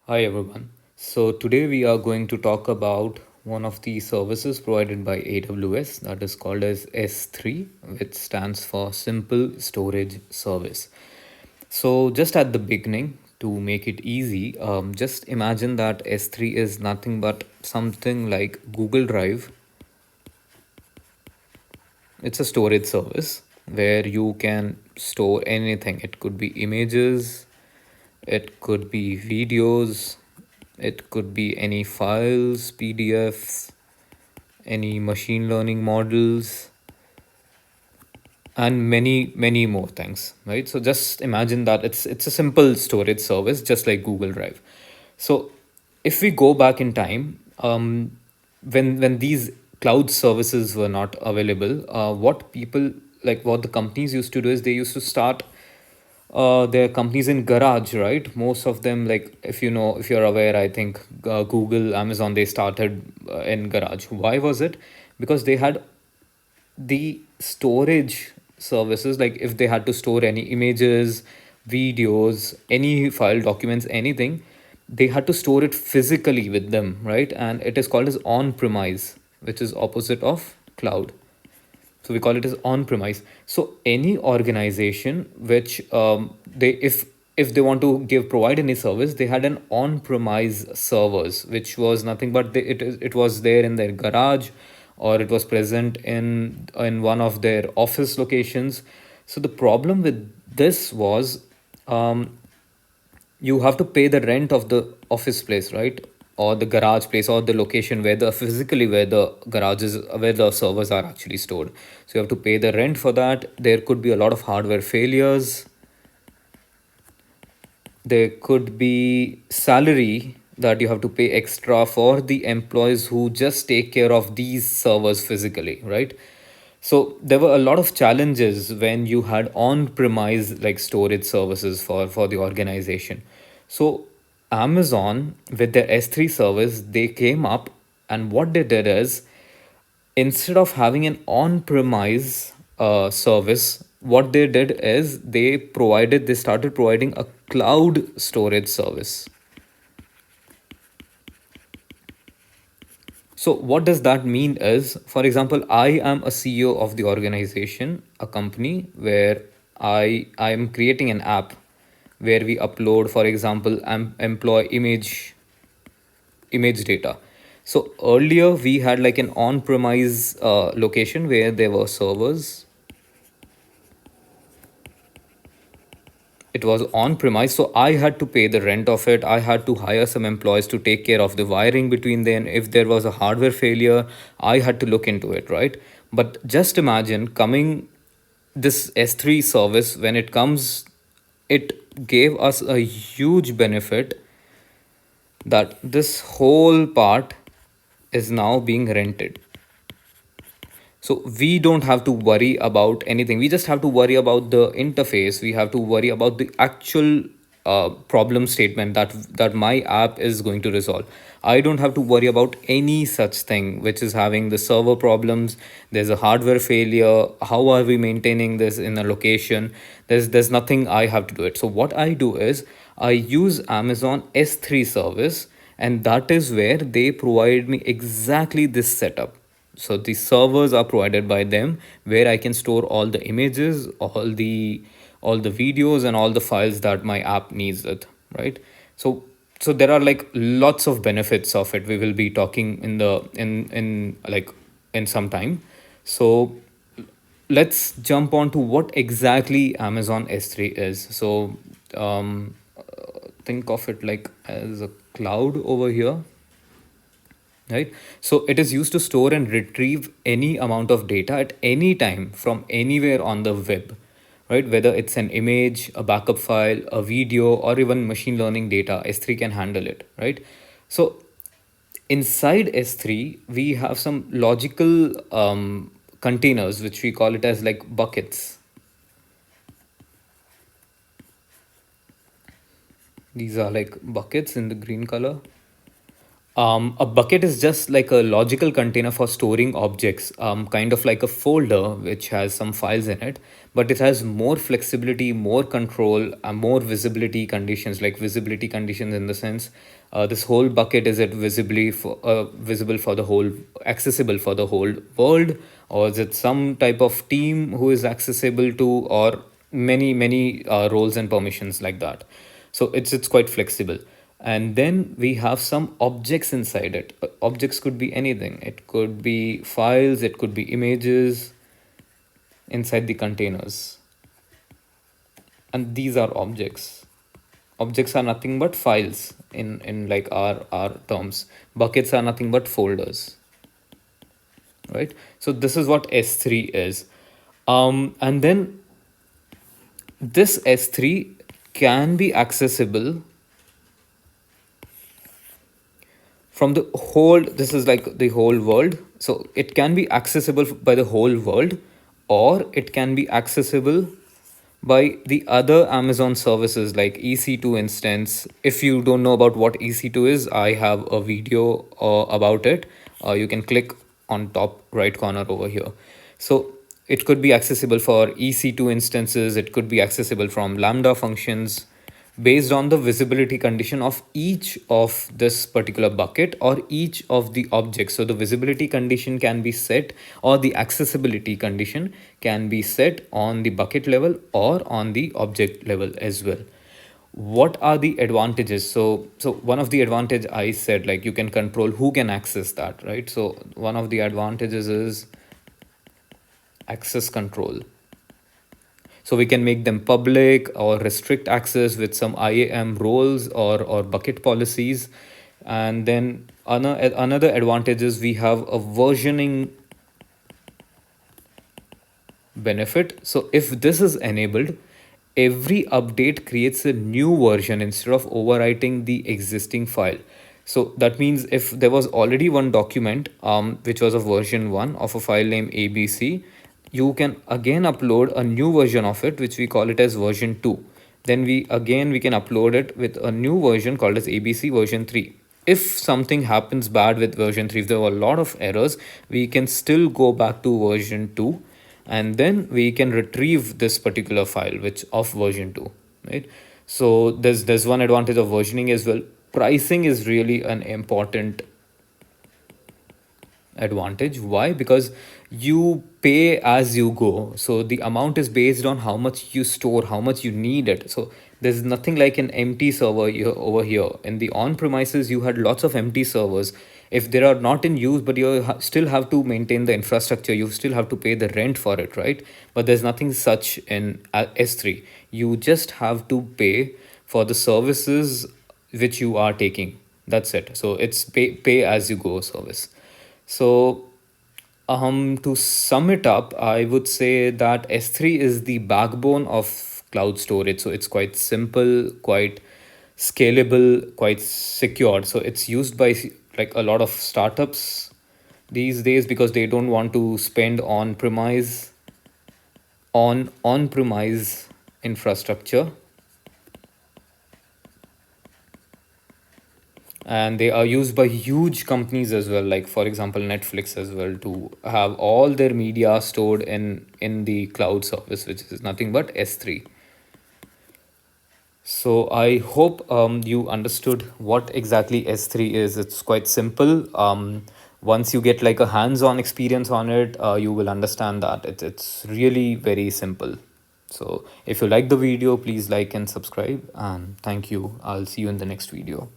Hi everyone. So today we are going to talk about one of the services provided by AWS that is called as S3, which stands for Simple Storage Service. So just at the beginning, to make it easy, just imagine that S3 is nothing but something like Google Drive. It's a storage service where you can store anything. It could be images, it could be videos, it could be any files, PDFs, any machine learning models, and many more things, right? So just imagine that it's a simple storage service just like Google Drive. So if we go back in time, when these cloud services were not available, what people, like what the companies used to do is they used to start their companies in garage, right? Most of them, like if you're aware, I think Google, Amazon, they started in garage. Why was it? Because they had the storage services, like if they had to store any images, videos, any file documents, anything, they had to store it physically with them, right? And it is called as on premise, which is opposite of cloud. So we call it as on premise. So any organization which they if they want to give provide any service, they had an on premise servers, which was nothing but it was there in their garage, or it was present in one of their office locations. So the problem with this was, um, you have to pay the rent of the office place, right? Or the garage place, or the location where the physically where the garages, where the servers are actually stored. So you have to pay the rent for that. There could be a lot of hardware failures. There could be salary that you have to pay extra for the employees who just take care of these servers physically, right? So there were a lot of challenges when you had on-premise like storage services for the organization. So Amazon with their S3 service, they came up, and what they did is, instead of having an on-premise service, what they did is they started providing a cloud storage service. So what does that mean is, for example, I am a CEO of the organization, a company where I am creating an app where we upload, for example, employee image data. So earlier we had like an on-premise location where there were servers. It was on premise, so I had to pay the rent of it. I had to hire some employees to take care of the wiring between them. If there was a hardware failure, I had to look into it, right? But just imagine coming this S3 service, when it comes, it gave us a huge benefit that this whole part is now being rented. So we don't have to worry about anything. We just have to worry about the interface. We have to worry about the actual problem statement that my app is going to resolve. I don't have to worry about any such thing which is having the server problems. There's a hardware failure. How are we maintaining this in a location? There's nothing I have to do it. So what I do is I use Amazon S3 service, and that is where they provide me exactly this setup. So the servers are provided by them, where I can store all the images, all the videos, and all the files that my app needs it, right? So there are like lots of benefits of it. We will be talking in like in some time. So let's jump on to what exactly Amazon S3 is. So think of it like as a cloud over here, right? So it is used to store and retrieve any amount of data at any time from anywhere on the web, right? Whether it's an image, a backup file, a video, or even machine learning data, S3 can handle it, right? So inside S3 we have some logical containers, which we call it as like buckets. These are like buckets in the green color. A bucket is just like a logical container for storing objects, kind of like a folder which has some files in it, but it has more flexibility, more control, more visibility conditions, like visibility conditions in the sense this whole bucket, is it visibly for visible for the whole, accessible for the whole world, or is it some type of team who is accessible to, or many roles and permissions like that. So it's quite flexible. And then we have some objects inside it. Objects could be anything. It could be files, it could be images inside the containers. And these are objects. Objects are nothing but files in like our terms. Buckets are nothing but folders, right? So this is what S3 is. And then this S3 can be accessible from the whole, this is like the whole world, so it can be accessible by the whole world, or it can be accessible by the other Amazon services like EC2 instance. If you don't know about what EC2 is, I have a video about it. You can click on top right corner over here. So it could be accessible for EC2 instances, it could be accessible from Lambda functions, based on the visibility condition of each of this particular bucket or each of the objects. So the visibility condition can be set, or the accessibility condition can be set on the bucket level or on the object level as well. What are the advantages? So one of the advantage, I said, like, you can control who can access that, right? So one of the advantages is access control. So we can make them public or restrict access with some IAM roles or bucket policies. And then another advantage is we have a versioning benefit. So if this is enabled, every update creates a new version instead of overwriting the existing file. So that means if there was already one document which was a version 1 of a file name ABC, you can again upload a new version of it, which we call it as version 2. Then we can upload it with a new version called as ABC version 3. If something happens bad with version 3, if there were a lot of errors, we can still go back to version 2, and then we can retrieve this particular file which of version 2, right? So there's one advantage of versioning as well. Pricing is really an important advantage. Why? Because you pay as you go, so the amount is based on how much you store, how much you need it. So there's nothing like an empty server here. Over here in the on premises, you had lots of empty servers. If they are not in use, but you still have to maintain the infrastructure, you still have to pay the rent for it, right? But there's nothing such in S3. You just have to pay for the services which you are taking. That's it. So it's pay as you go service. So to sum it up, I would say that S3 is the backbone of cloud storage. So it's quite simple, quite scalable, quite secure. So it's used by like a lot of startups these days because they don't want to spend on premise infrastructure, and they are used by huge companies as well, like for example Netflix as well, to have all their media stored in the cloud service, which is nothing but S3. So I hope you understood what exactly S3 is. It's quite simple. Once you get like a hands-on experience on it, you will understand that it's really very simple. So if you like the video, please like and subscribe, and thank you. I'll see you in the next video.